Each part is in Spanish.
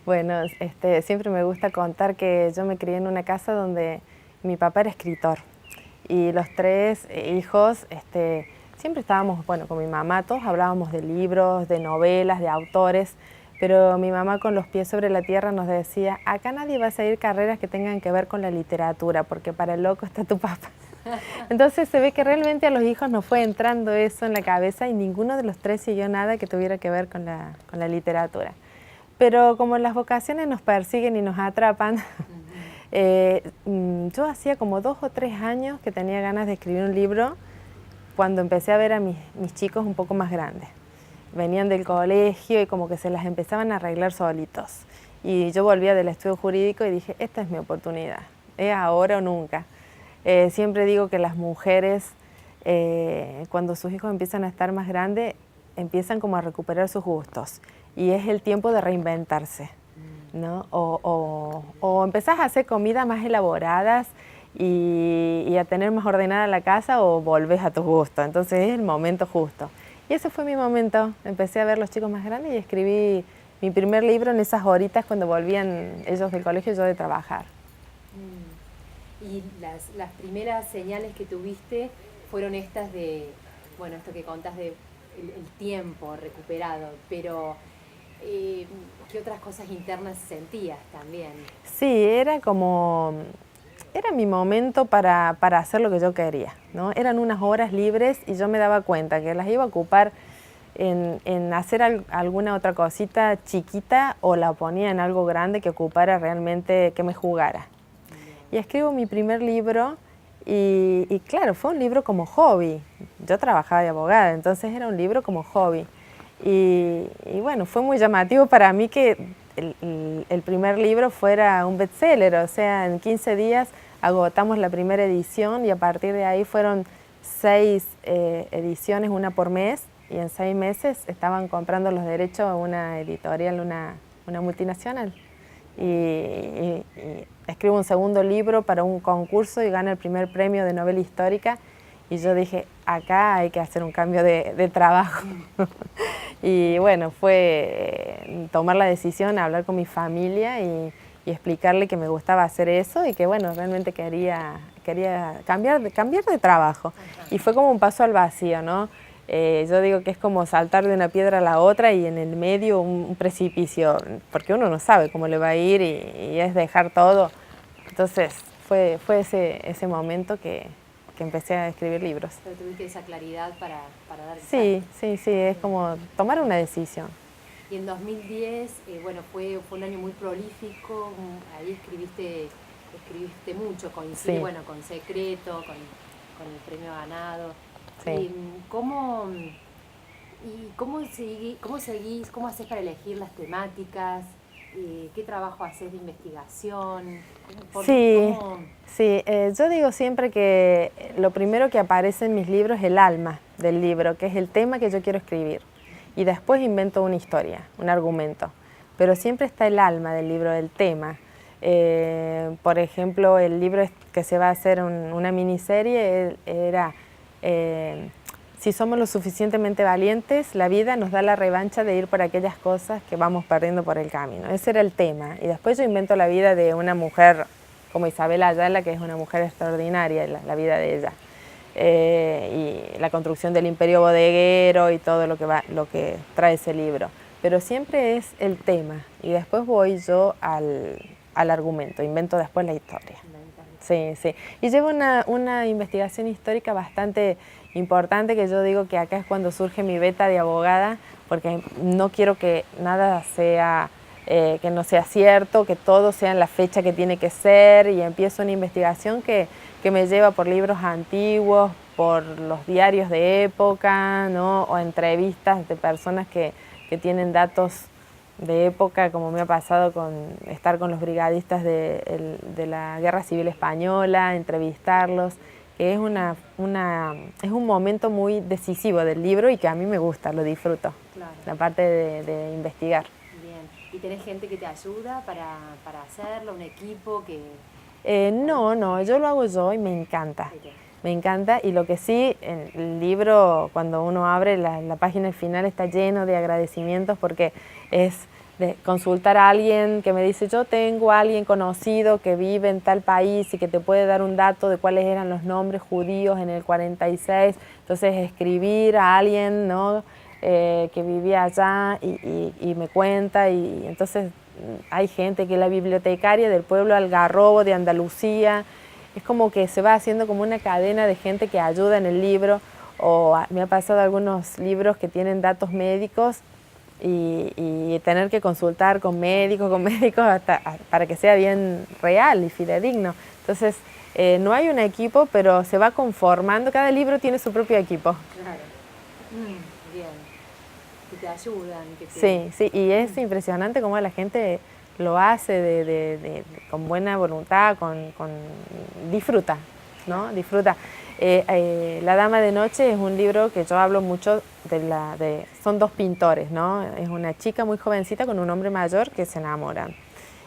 Bueno, siempre me gusta contar que yo me crié en una casa donde mi papá era escritor y los tres hijos siempre estábamos, bueno, con mi mamá, todos hablábamos de libros, de novelas, de autores, pero mi mamá con los pies sobre la tierra nos decía, acá nadie va a seguir carreras que tengan que ver con la literatura, porque para el loco está tu papá. Entonces se ve que realmente a los hijos nos fue entrando eso en la cabeza y ninguno de los tres siguió nada que tuviera que ver con la literatura. Pero como las vocaciones nos persiguen y nos atrapan, yo hacía como 2 o 3 años que tenía ganas de escribir un libro cuando empecé a ver a mis chicos un poco más grandes. Venían del colegio y como que se las empezaban a arreglar solitos. Y yo volvía del estudio jurídico y dije, esta es mi oportunidad, es ahora o nunca. Siempre digo que las mujeres, cuando sus hijos empiezan a estar más grandes, empiezan como a recuperar sus gustos y es el tiempo de reinventarse, ¿no? O empezás a hacer comidas más elaboradas y a tener más ordenada la casa o volvés a tus gustos, entonces es el momento justo. Y ese fue mi momento, empecé a ver los chicos más grandes y escribí mi primer libro en esas horitas cuando volvían ellos del colegio y yo de trabajar. Y las primeras señales que tuviste fueron estas de, bueno, esto que contás de el tiempo recuperado, pero ¿qué otras cosas internas sentías también? Sí, era mi momento para hacer lo que yo quería, ¿no? Eran unas horas libres y yo me daba cuenta que las iba a ocupar en hacer alguna otra cosita chiquita o la ponía en algo grande que ocupara realmente, que me jugara. Y escribo mi primer libro y claro, fue un libro como hobby. Yo trabajaba de abogada, entonces era un libro como hobby. Y bueno, fue muy llamativo para mí que el primer libro fuera un bestseller, o sea, en 15 días agotamos la primera edición y a partir de ahí fueron 6 ediciones, una por mes, y en 6 meses estaban comprando los derechos a una editorial, una multinacional. Y escribo un segundo libro para un concurso y gano el primer premio de novela histórica y yo dije, acá hay que hacer un cambio de trabajo. Y bueno, fue tomar la decisión, hablar con mi familia y explicarle que me gustaba hacer eso y que bueno, realmente quería cambiar de trabajo. Y fue como un paso al vacío, ¿no? Yo digo que es como saltar de una piedra a la otra y en el medio un precipicio, porque uno no sabe cómo le va a ir y es dejar todo. Entonces fue ese momento que empecé a escribir libros. Pero tuviste esa claridad para dar el Sí, salto. sí, es como tomar una decisión. Y en 2010, bueno, fue un año muy prolífico, ahí escribiste mucho, coincide, Sí. bueno, con Secreto, con el premio ganado. Sí. ¿Cómo seguís, cómo haces para elegir las temáticas? ¿Qué trabajo haces de investigación? Sí, yo digo siempre que lo primero que aparece en mis libros es el alma del libro, que es el tema que yo quiero escribir. Y después invento una historia, un argumento. Pero siempre está el alma del libro, el tema. Por ejemplo, el libro que se va a hacer una miniserie era si somos lo suficientemente valientes, la vida nos da la revancha de ir por aquellas cosas que vamos perdiendo por el camino. Ese era el tema. Y después yo invento la vida de una mujer como Isabel Ayala, que es una mujer extraordinaria, la vida de ella. Y la construcción del imperio bodeguero y todo lo que trae ese libro. Pero siempre es el tema y después voy yo al argumento, invento después la historia. Sí. Y llevo una investigación histórica bastante importante, que yo digo que acá es cuando surge mi beta de abogada, porque no quiero que nada sea, que no sea cierto, que todo sea en la fecha que tiene que ser, y empiezo una investigación que me lleva por libros antiguos, por los diarios de época, ¿no? O entrevistas de personas que tienen datos de época, como me ha pasado con estar con los brigadistas de la Guerra Civil Española, entrevistarlos, que es es un momento muy decisivo del libro y que a mí me gusta, lo disfruto, claro. La parte de investigar. Bien, ¿y tenés gente que te ayuda para hacerlo, un equipo que...? No, yo lo hago yo y me encanta. Me encanta, y lo que sí, el libro, cuando uno abre la página al final, está lleno de agradecimientos porque es de consultar a alguien que me dice, yo tengo a alguien conocido que vive en tal país y que te puede dar un dato de cuáles eran los nombres judíos en el 46, entonces escribir a alguien, ¿no? Que vivía allá y me cuenta, y entonces hay gente que es la bibliotecaria del pueblo Algarrobo de Andalucía, es como que se va haciendo como una cadena de gente que ayuda en el libro, o me ha pasado algunos libros que tienen datos médicos y tener que consultar con médicos hasta, para que sea bien real y fidedigno. Entonces, no hay un equipo, pero se va conformando, cada libro tiene su propio equipo. Claro. Bien. Que te ayudan. Que te... Sí, sí, y es impresionante cómo la gente lo hace con buena voluntad, disfruta, ¿no? Disfruta. La Dama de Noche es un libro que yo hablo mucho son dos pintores, ¿no? Es una chica muy jovencita con un hombre mayor que se enamoran.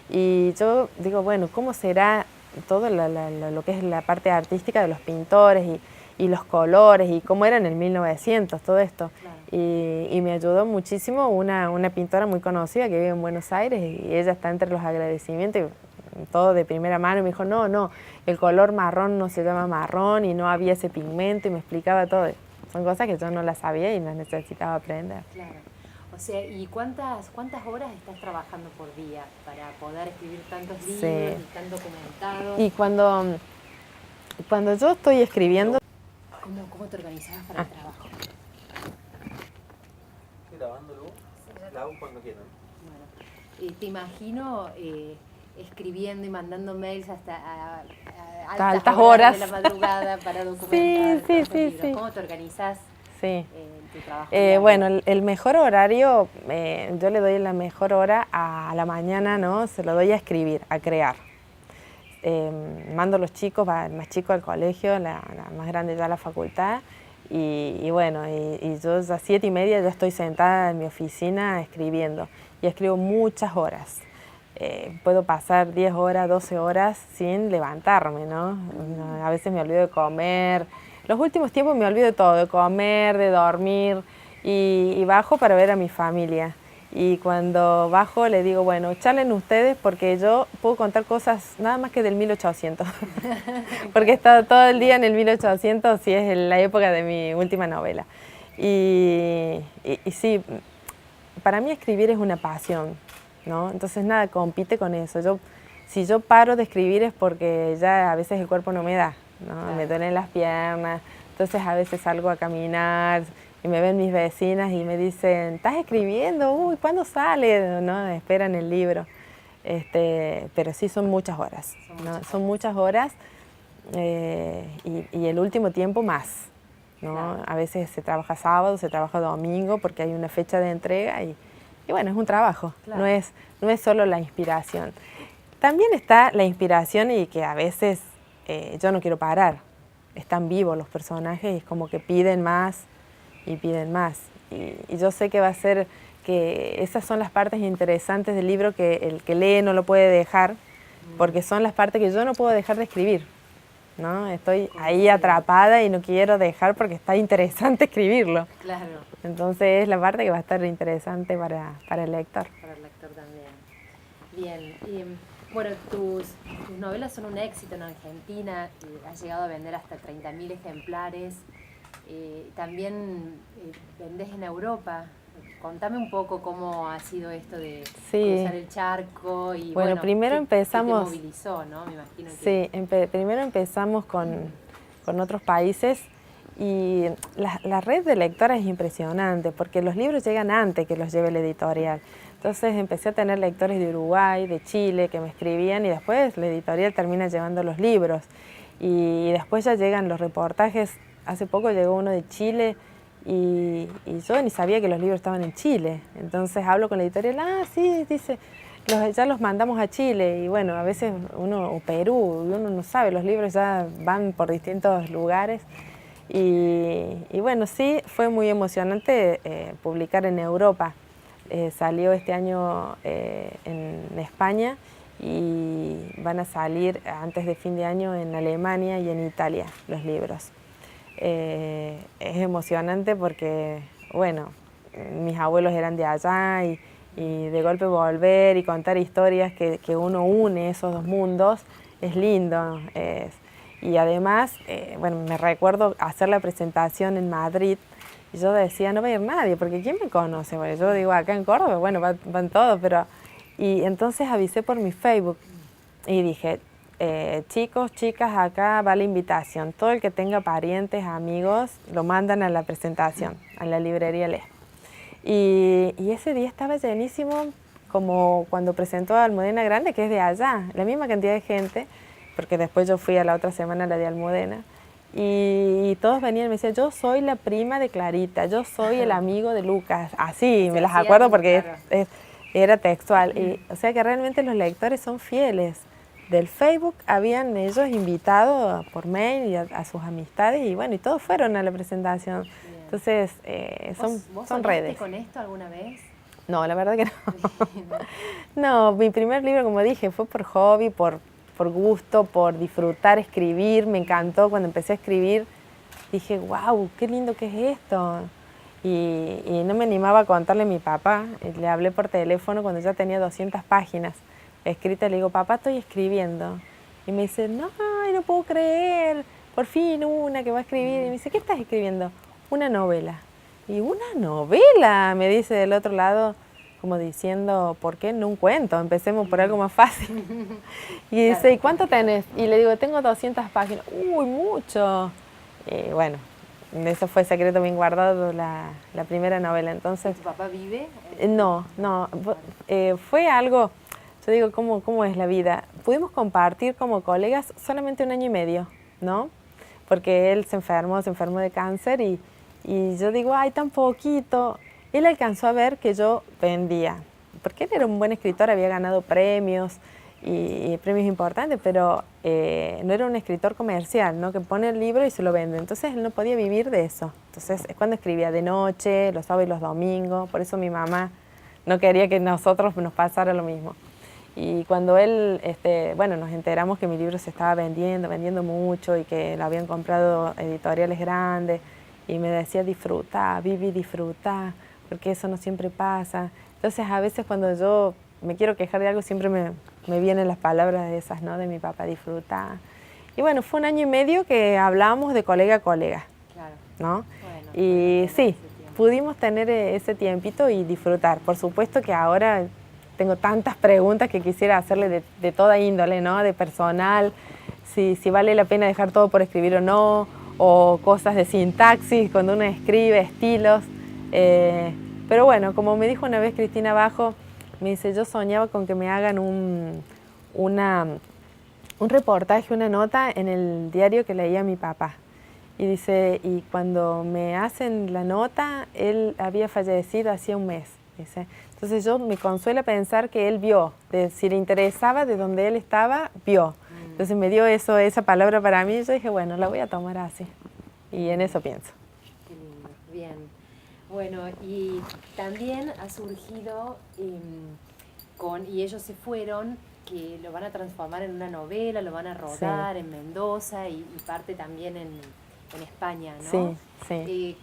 Y yo digo, bueno, ¿cómo será todo lo que es la parte artística de los pintores y los colores y cómo era en el 1900, todo esto? Claro. Y me ayudó muchísimo una pintora muy conocida que vive en Buenos Aires, y ella está entre los agradecimientos, todo de primera mano, y me dijo, no, el color marrón no se llama marrón y no había ese pigmento, y me explicaba todo. Son cosas que yo no las sabía y las necesitaba aprender. Claro. O sea, ¿y cuántas horas estás trabajando por día para poder escribir tantos libros y tan documentados? Y cuando yo estoy escribiendo... ¿Cómo te organizabas para el trabajo? Estoy grabándolo, la hago cuando quieran. Bueno, te imagino escribiendo y mandando mails hasta altas horas de la madrugada para documentar los libros. ¿Cómo te organizás? Sí. Tu trabajo bueno, el mejor horario, yo le doy la mejor hora a la mañana, ¿no? Se lo doy a escribir, a crear. Mando a los chicos, el más chico al colegio, la más grande ya a la facultad, y bueno, y yo a 7:30 ya estoy sentada en mi oficina escribiendo, y escribo muchas horas. Puedo pasar 10 horas, 12 horas sin levantarme, ¿no? A veces me olvido de comer. Los últimos tiempos me olvido de todo, de comer, de dormir, y bajo para ver a mi familia. Y cuando bajo le digo, bueno, charlen ustedes porque yo puedo contar cosas nada más que del 1800. Porque he estado todo el día en el 1800, y es la época de mi última novela. Y sí, para mí escribir es una pasión, ¿no? Entonces nada compite con eso. Si yo paro de escribir es porque ya a veces el cuerpo no me da, ¿no? Claro. Me duelen las piernas, entonces a veces salgo a caminar y me ven mis vecinas y me dicen, ¿estás escribiendo? Uy, ¿cuándo sale? ¿No? Esperan el libro. Pero sí son muchas horas, ¿no? Son muchas horas, y el último tiempo más, ¿no? Claro. A veces se trabaja sábado, se trabaja domingo porque hay una fecha de entrega, y bueno, es un trabajo, claro. No es solo la inspiración. También está la inspiración y que a veces yo no quiero parar. Están vivos los personajes y es como que piden más y piden más. Y yo sé que va a ser que esas son las partes interesantes del libro que el que lee no lo puede dejar, porque son las partes que yo no puedo dejar de escribir, ¿no? Estoy ahí atrapada y no quiero dejar porque está interesante escribirlo. Claro. Entonces es la parte que va a estar interesante para el lector. Para el lector también. Bien. Bueno, tus novelas son un éxito en Argentina, has llegado a vender hasta 30.000 ejemplares. También vendés en Europa. Contame un poco cómo ha sido esto de cruzar el charco y bueno, primero empezamos. ¿Qué te movilizó, no? Me imagino que... Sí, primero empezamos con otros países, y la red de lectoras es impresionante porque los libros llegan antes que los lleve la editorial. Entonces empecé a tener lectores de Uruguay, de Chile, que me escribían, y después la editorial termina llevando los libros. Y después ya llegan los reportajes. Hace poco llegó uno de Chile y yo ni sabía que los libros estaban en Chile. Entonces hablo con la editorial, sí, dice, ya los mandamos a Chile. Y bueno, a veces o Perú, uno no sabe, los libros ya van por distintos lugares. Y bueno, sí, fue muy emocionante publicar en Europa. Salió este año en España y van a salir antes de fin de año en Alemania y en Italia los libros. Es emocionante porque, bueno, mis abuelos eran de allá y Y de golpe volver y contar historias que uno une esos dos mundos, es lindo. Y además, bueno, me recuerdo hacer la presentación en Madrid y yo decía, no va a ir nadie, porque ¿quién me conoce? Bueno, yo digo, acá en Córdoba, bueno, van todos, pero... Y entonces avisé por mi Facebook y dije, chicos, chicas, acá va la invitación. Todo el que tenga parientes, amigos, lo mandan a la presentación, a la librería Le. Y ese día estaba llenísimo, como cuando presentó a Almudena Grande, que es de allá, la misma cantidad de gente, porque después yo fui a la otra semana a la de Almudena, y todos venían y me decían, yo soy la prima de Clarita, yo soy el amigo de Lucas, así, me las acuerdo porque era textual, y, o sea que realmente los lectores son fieles. Del Facebook habían ellos invitado por mail y a sus amistades, y bueno, y todos fueron a la presentación. Bien. Entonces, ¿Vos son redes. con esto alguna vez? No, la verdad que no. No, mi primer libro, como dije, fue por hobby, por gusto, por disfrutar escribir. Me encantó cuando empecé a escribir. Dije, wow, qué lindo que es esto. Y no me animaba a contarle a mi papá. Le hablé por teléfono cuando ya tenía 200 páginas escritas. Le digo, papá, estoy escribiendo. Y me dice, no puedo creer, por fin una que va a escribir. Y me dice, ¿qué estás escribiendo? Una novela. Y una novela, me dice del otro lado, como diciendo, ¿por qué no un cuento? Empecemos por algo más fácil. Y dice, ¿y cuánto tenés? Y le digo, tengo 200 páginas. Uy, mucho. Y bueno, eso fue secreto bien guardado, la primera novela. Entonces, ¿Tu papá vive? No, fue algo, yo digo, ¿cómo es la vida? Pudimos compartir como colegas solamente 1 año y medio, ¿no? Porque él se enfermó de cáncer y yo digo, ay, tan poquito. Él alcanzó a ver que yo vendía, porque él era un buen escritor, había ganado premios y premios importantes, pero no era un escritor comercial, ¿no? Que pone el libro y se lo vende. Entonces él no podía vivir de eso. Entonces es cuando escribía de noche, los sábados y los domingos. Por eso mi mamá no quería que nosotros nos pasara lo mismo. Y cuando él, nos enteramos que mi libro se estaba vendiendo mucho y que lo habían comprado editoriales grandes, y me decía, disfruta, Vivi, disfruta, porque eso no siempre pasa. Entonces a veces cuando yo me quiero quejar de algo, siempre me vienen las palabras de esas, ¿no? De mi papá, disfruta. Y bueno, fue 1 año y medio que hablábamos de colega a colega, claro, ¿no? Bueno, y sí, pudimos tener ese tiempito y disfrutar. Por supuesto que ahora tengo tantas preguntas que quisiera hacerle de toda índole, ¿no? De personal, si vale la pena dejar todo por escribir o no, o cosas de sintaxis, cuando uno escribe, estilos. Pero bueno, como me dijo una vez Cristina Bajo, me dice, yo soñaba con que me hagan un reportaje, una nota en el diario que leía mi papá. Y dice, y cuando me hacen la nota, él había fallecido hacía 1 mes. Dice. Entonces yo me consuela pensar que él vio, si le interesaba de donde él estaba, vio. Entonces me dio esa palabra para mí y yo dije, bueno, la voy a tomar así. Y en eso pienso. Qué lindo, bien. Bueno, y también ha surgido, y ellos se fueron, que lo van a transformar en una novela, lo van a rodar en Mendoza y parte también en España, ¿no? Sí.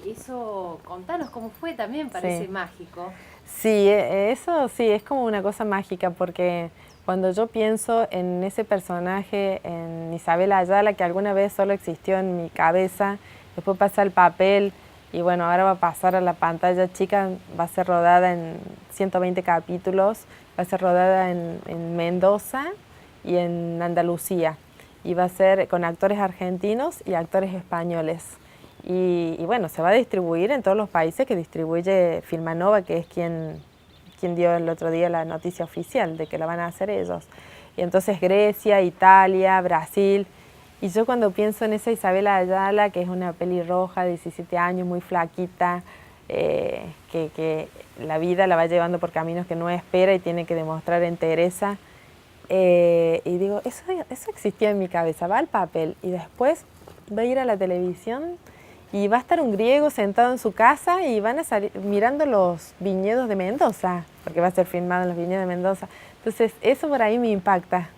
Eso, contanos cómo fue también, parece mágico. Sí, eso sí, es como una cosa mágica porque cuando yo pienso en ese personaje, en Isabel Ayala, que alguna vez solo existió en mi cabeza, después pasa al papel y bueno, ahora va a pasar a la pantalla chica, va a ser rodada en 120 capítulos, va a ser rodada en Mendoza y en Andalucía y va a ser con actores argentinos y actores españoles. Y bueno, se va a distribuir en todos los países que distribuye Filmanova, que es quien dio el otro día la noticia oficial de que la van a hacer ellos. Y entonces Grecia, Italia, Brasil. Y yo cuando pienso en esa Isabel Ayala, que es una pelirroja de 17 años, muy flaquita, que la vida la va llevando por caminos que no espera y tiene que demostrar entereza. Y digo, eso existía en mi cabeza, va al papel y después va a ir a la televisión y va a estar un griego sentado en su casa y van a salir mirando los viñedos de Mendoza, porque va a ser filmado en los viñedos de Mendoza. Entonces, eso por ahí me impacta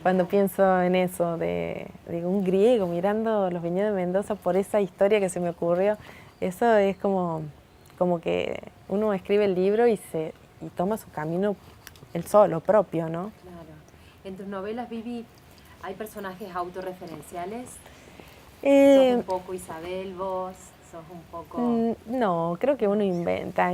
cuando pienso en eso, digo, un griego mirando los viñedos de Mendoza por esa historia que se me ocurrió. Eso es como que uno escribe el libro y y toma su camino él solo, propio, ¿no? Claro. En tus novelas, Vivi, ¿hay personajes autorreferenciales? ¿Sos un poco Isabel vos? ¿Sos un poco...? No, creo que uno inventa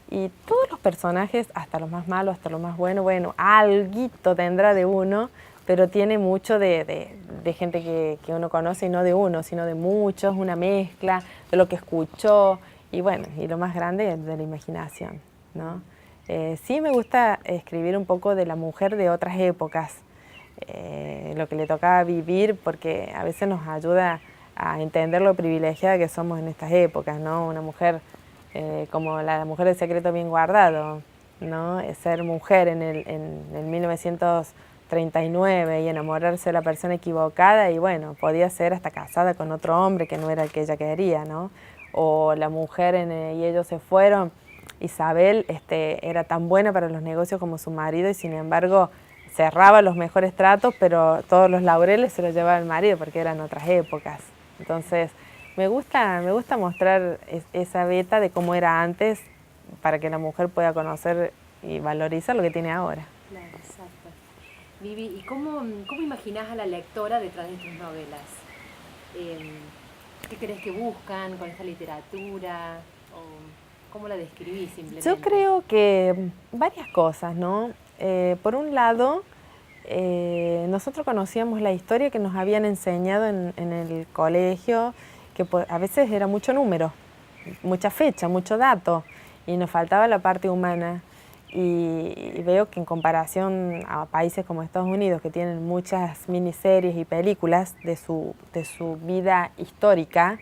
y todos los personajes, hasta los más malos, hasta los más buenos, bueno, alguito tendrá de uno, pero tiene mucho de gente que uno conoce y no de uno, sino de muchos, una mezcla de lo que escuchó y bueno, y lo más grande es de la imaginación, ¿no? Sí me gusta escribir un poco de la mujer de otras épocas, lo que le tocaba vivir, porque a veces nos ayuda a entender lo privilegiada que somos en estas épocas, ¿no? Una mujer como la mujer del secreto bien guardado, ¿no? Ser mujer en el 1939 y enamorarse de la persona equivocada y bueno, podía ser hasta casada con otro hombre que no era el que ella quería, ¿no? O la mujer y ellos se fueron, Isabel era tan buena para los negocios como su marido y sin embargo cerraba los mejores tratos, pero todos los laureles se los llevaba el marido porque eran otras épocas. Entonces, me gusta mostrar esa beta de cómo era antes para que la mujer pueda conocer y valorizar lo que tiene ahora. Claro, exacto. Vivi, ¿y cómo imaginás a la lectora detrás de tus novelas? ¿Qué crees que buscan con esta literatura? ¿O cómo la describís simplemente? Yo creo que varias cosas, ¿no? Por un lado, nosotros conocíamos la historia que nos habían enseñado en el colegio, que a veces era mucho número, mucha fecha, mucho dato, y nos faltaba la parte humana. Y veo que en comparación a países como Estados Unidos, que tienen muchas miniseries y películas de su vida histórica,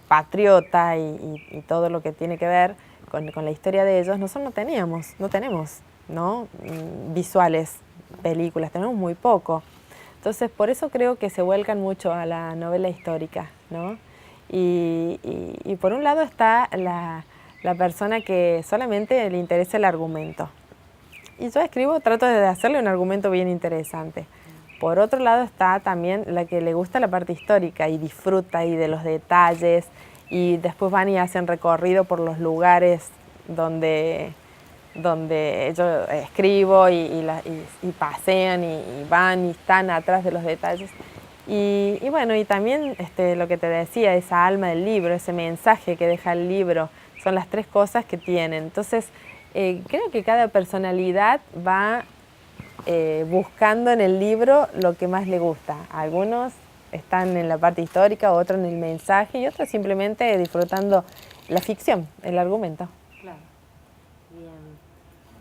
patriota y todo lo que tiene que ver con la historia de ellos, nosotros no tenemos ¿no? Visuales, películas, tenemos muy poco. Entonces, por eso creo que se vuelcan mucho a la novela histórica, ¿no? Y por un lado está la persona que solamente le interesa el argumento. Y yo trato de hacerle un argumento bien interesante. Por otro lado está también la que le gusta la parte histórica y disfruta y de los detalles y después van y hacen recorrido por los lugares donde yo escribo y pasean y van y están atrás de los detalles. Y bueno, y también lo que te decía, esa alma del libro, ese mensaje que deja el libro, son las tres cosas que tienen. Entonces, creo que cada personalidad va buscando en el libro lo que más le gusta. Algunos están en la parte histórica, otros en el mensaje y otros simplemente disfrutando la ficción, el argumento. Claro.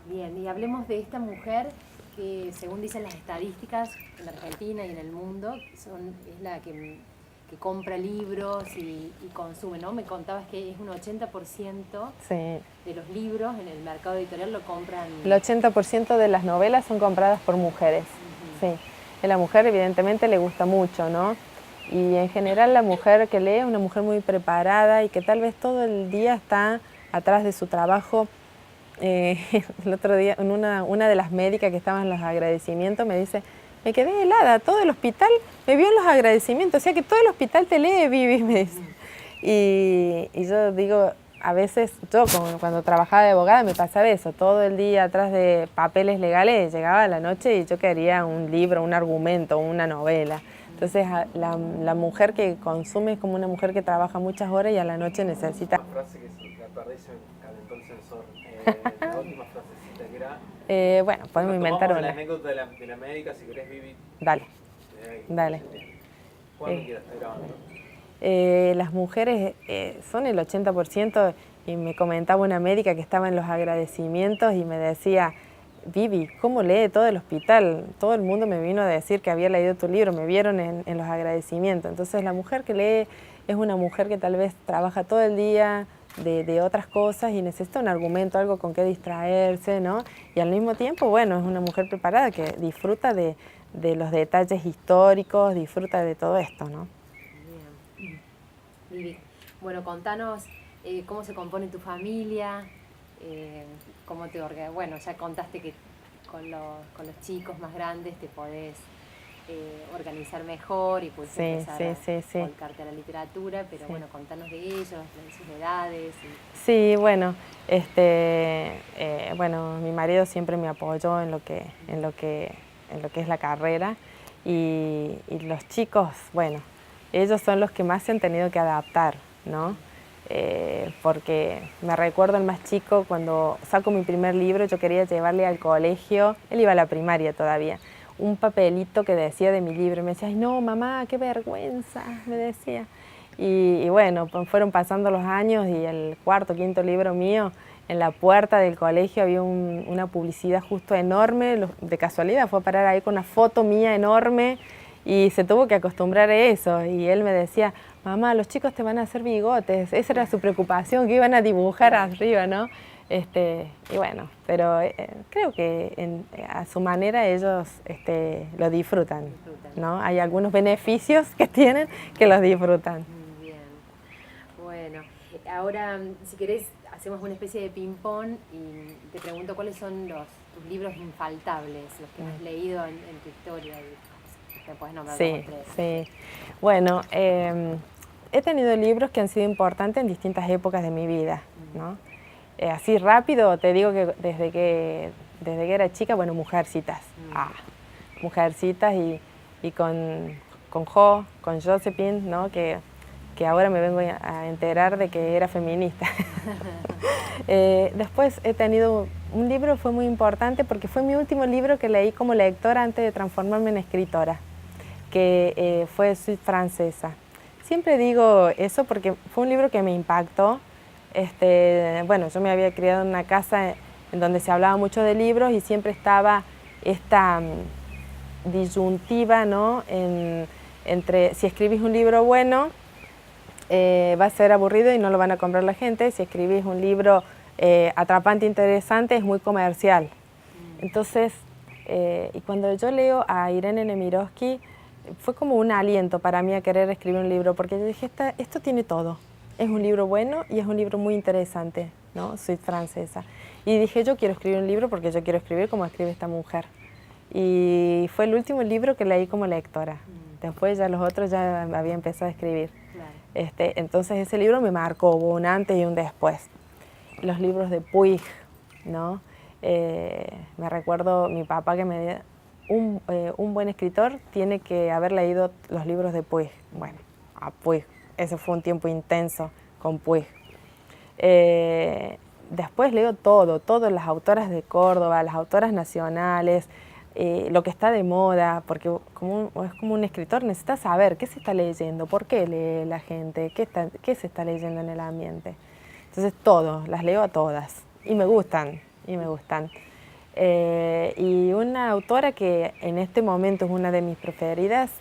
Bien. Y hablemos de esta mujer que, según dicen las estadísticas en Argentina y en el mundo, es la que compra libros y consume, ¿no? Me contabas que es un 80% sí. de los libros en el mercado editorial lo compran... El 80% de las novelas son compradas por mujeres, sí. A la mujer evidentemente le gusta mucho, ¿no? Y en general la mujer que lee es una mujer muy preparada y que tal vez todo el día está atrás de su trabajo. El otro día una de las médicas que estaban en los agradecimientos me dice, me quedé helada, todo el hospital me vio en los agradecimientos, o sea que todo el hospital te lee, Vivi, me dice. Y yo digo, a veces yo cuando trabajaba de abogada me pasaba eso, todo el día atrás de papeles legales, llegaba a la noche y yo quería un libro, un argumento, una novela. Entonces la mujer que consume es como una mujer que trabaja muchas horas y a la noche necesita... Una frase que la perdí, se me calentó el sensor. La última frasecita que era... bueno, podemos inventar una. La anécdota de la médica, si querés, Vivi. Dale. Dale. Cuando quieras, estoy grabando. Las mujeres son el 80% y me comentaba una médica que estaba en los agradecimientos y me decía, Vivi, ¿cómo lee todo el hospital? Todo el mundo me vino a decir que había leído tu libro, me vieron en los agradecimientos. Entonces la mujer que lee es una mujer que tal vez trabaja todo el día de otras cosas y necesita un argumento, algo con que distraerse, ¿no? Y al mismo tiempo, bueno, es una mujer preparada que disfruta de los detalles históricos, disfruta de todo esto, ¿no? Bien. Vivi, bueno, contanos cómo se compone tu familia, cómo te organizas. Bueno, ya contaste que con los chicos más grandes te podés organizar mejor y pudiste empezar a sí. volcarte a la literatura, pero bueno, contanos de ellos, de sus edades. Sí, bueno, bueno, mi marido siempre me apoyó en lo que es la carrera y los chicos, bueno, ellos son los que más se han tenido que adaptar, ¿no? Porque me recuerdo el más chico, cuando saco mi primer libro, yo quería llevarle al colegio, él iba a la primaria todavía, un papelito que decía de mi libro. Me decía, ay no, mamá, qué vergüenza, me decía. Y bueno, pues fueron pasando los años y el cuarto, quinto libro mío, en la puerta del colegio había una publicidad justo enorme, de casualidad fue a parar ahí con una foto mía enorme y se tuvo que acostumbrar a eso. Y él me decía, mamá, los chicos te van a hacer bigotes, esa era su preocupación, que iban a dibujar arriba, ¿no? Y bueno, pero creo que a su manera ellos lo disfrutan, ¿no? Hay algunos beneficios que tienen que los disfrutan. Bien, bueno, ahora si querés hacemos una especie de ping-pong y te pregunto cuáles son tus libros infaltables, los que has leído en tu historia. Y te puedes nombrar dos o tres. Sí. Bueno, he tenido libros que han sido importantes en distintas épocas de mi vida, ¿no? Así rápido te digo que desde que era chica, bueno, Mujercitas. Mujercitas y con Josephine, ¿no? Que ahora me vengo a enterar de que era feminista. Después he tenido un libro, fue muy importante porque fue mi último libro que leí como lectora antes de transformarme en escritora, que fue Suite Francesa. Siempre digo eso porque fue un libro que me impactó. Bueno, yo me había criado en una casa en donde se hablaba mucho de libros y siempre estaba esta disyuntiva, ¿no? Entre si escribís un libro bueno, va a ser aburrido y no lo van a comprar la gente. Si escribís un libro atrapante, interesante, es muy comercial. Entonces, y cuando yo leo a Irene Nemirovsky, fue como un aliento para mí a querer escribir un libro, porque yo dije, esto tiene todo. Es un libro bueno y es un libro muy interesante, ¿no? Suite Francesa. Y dije, yo quiero escribir un libro porque yo quiero escribir como escribe esta mujer. Y fue el último libro que leí como lectora. Después ya los otros ya había empezado a escribir. Claro. Entonces ese libro me marcó, hubo un antes y un después. Los libros de Puig, ¿no? Me recuerdo mi papá que me decía, un buen escritor tiene que haber leído los libros de Puig. Bueno, a Puig. Ese fue un tiempo intenso con Puig. Después leo todas las autoras de Córdoba, las autoras nacionales, lo que está de moda, porque es como un escritor necesita saber qué se está leyendo, por qué lee la gente, qué se está leyendo en el ambiente. Entonces las leo a todas y me gustan. Y una autora que en este momento es una de mis preferidas,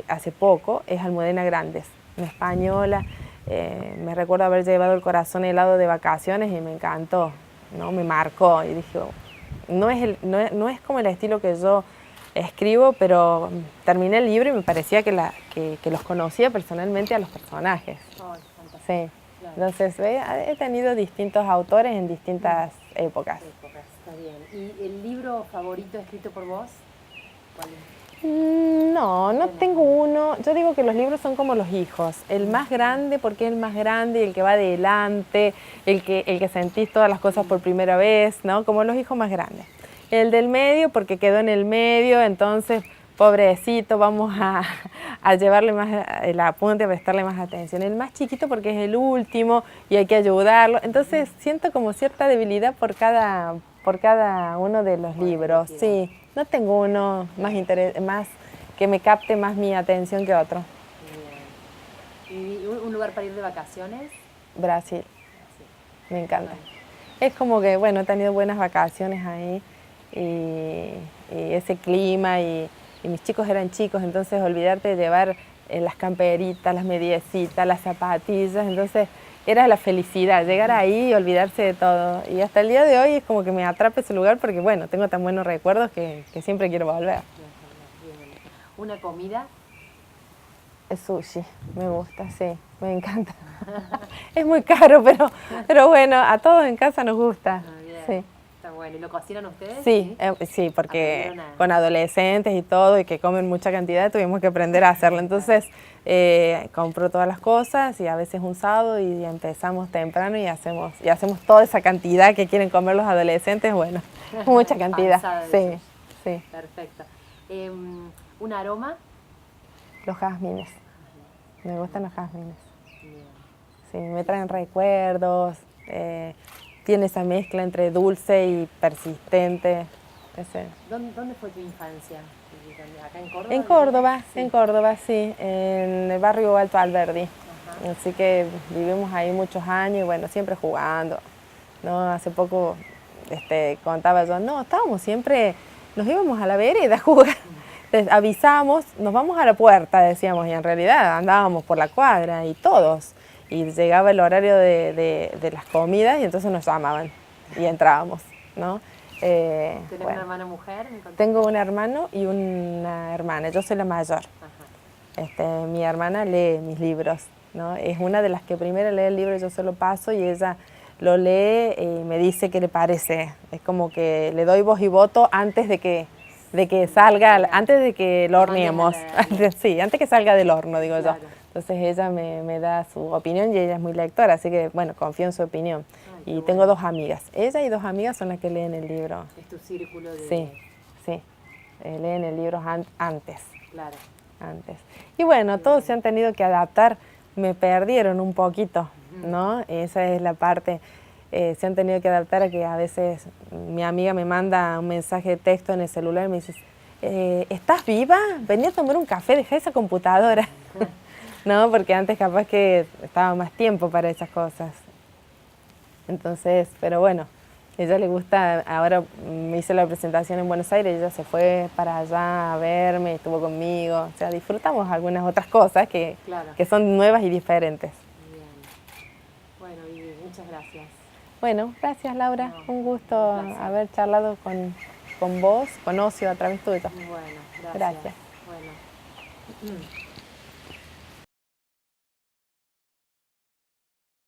hace poco, es Almudena Grandes, una española. Me recuerdo haber llevado el corazón helado de vacaciones y me encantó, ¿no? Me marcó y dije, no es como el estilo que yo escribo, pero terminé el libro y me parecía que los conocía personalmente a los personajes. Sí. Claro. Entonces he tenido distintos autores en distintas épocas. Está bien. ¿Y el libro favorito escrito por vos? ¿Cuál es? No tengo uno. Yo digo que los libros son como los hijos. El más grande porque es el más grande, el que va adelante, el que sentís todas las cosas por primera vez, ¿no? Como los hijos más grandes. El del medio porque quedó en el medio, entonces, pobrecito, vamos a llevarle más el apunte, a prestarle más atención. El más chiquito porque es el último y hay que ayudarlo. Entonces siento como cierta debilidad por cada uno de los libros. Sí. No tengo uno más que me capte más mi atención que otro. Bien. ¿Y un lugar para ir de vacaciones? Brasil. Me encanta. Es como que, bueno, he tenido buenas vacaciones ahí y ese clima y mis chicos eran chicos, entonces olvidarte de llevar las camperitas, las mediecitas, las zapatillas, entonces era la felicidad, llegar ahí y olvidarse de todo. Y hasta el día de hoy es como que me atrapa ese lugar porque, bueno, tengo tan buenos recuerdos que siempre quiero volver. ¿Una comida? El sushi, me gusta, sí, me encanta. Es muy caro, pero bueno, a todos en casa nos gusta. Bien. Sí. Está bueno. bueno. ¿Y lo cocinan ustedes? Sí, sí, porque Aprendieron a- con adolescentes y todo, y que comen mucha cantidad, tuvimos que aprender a hacerlo. Entonces, compro todas las cosas y a veces un sábado y empezamos temprano y hacemos toda esa cantidad que quieren comer los adolescentes. Bueno, mucha cantidad. Panzada de Sí, sushi. sí. Perfecto. ¿Un aroma? Los jazmines. Me gustan los jazmines. Bien. Sí, me traen recuerdos. Tiene esa mezcla entre dulce y persistente. ¿Dónde fue tu infancia? ¿Acá en Córdoba? En Córdoba, Sí. en Córdoba, sí, en el barrio Alto Alberdi. Ajá. Así que vivimos ahí muchos años y bueno, siempre jugando. ¿No? Hace poco contaba yo, no, estábamos siempre, nos íbamos a la vereda a jugar. Avisamos, nos vamos a la puerta, decíamos, y en realidad andábamos por la cuadra y todos. Y llegaba el horario de las comidas y entonces nos llamaban y entrábamos, ¿no? ¿Tenés Bueno, una hermana mujer? tengo un hermano y una hermana, yo soy la mayor. Ajá. Mi hermana lee mis libros, ¿no? Es una de las que primero lee el libro, yo se lo paso y ella lo lee y me dice qué le parece. Es como que le doy voz y voto antes de que salga, antes de que lo horneemos. Sí, antes que salga del horno, digo Claro. yo. Entonces ella me da su opinión y ella es muy lectora, así que bueno, confío en su opinión. Ay, qué Y bueno. tengo 2 amigas. Ella y 2 amigas son las que leen el libro. Es tu círculo de... Sí, sí. Leen el libro antes. Claro. Antes. Y bueno, todos se han tenido que adaptar, me perdieron un poquito, ¿no? Esa es la parte, se han tenido que adaptar a que a veces mi amiga me manda un mensaje de texto en el celular y me dice, ¿estás viva? Vení a tomar un café, dejá esa computadora. ¿No? Porque antes capaz que estaba más tiempo para esas cosas. Entonces, pero bueno, a ella le gusta, ahora me hice la presentación en Buenos Aires, ella se fue para allá a verme, estuvo conmigo, o sea, disfrutamos algunas otras cosas que son nuevas y diferentes. Bien. Bueno, y muchas gracias. Bueno, gracias Laura, No, un gusto un placer. haber charlado con vos, con Ocio a través tuyo. Bueno, gracias. Gracias. Bueno.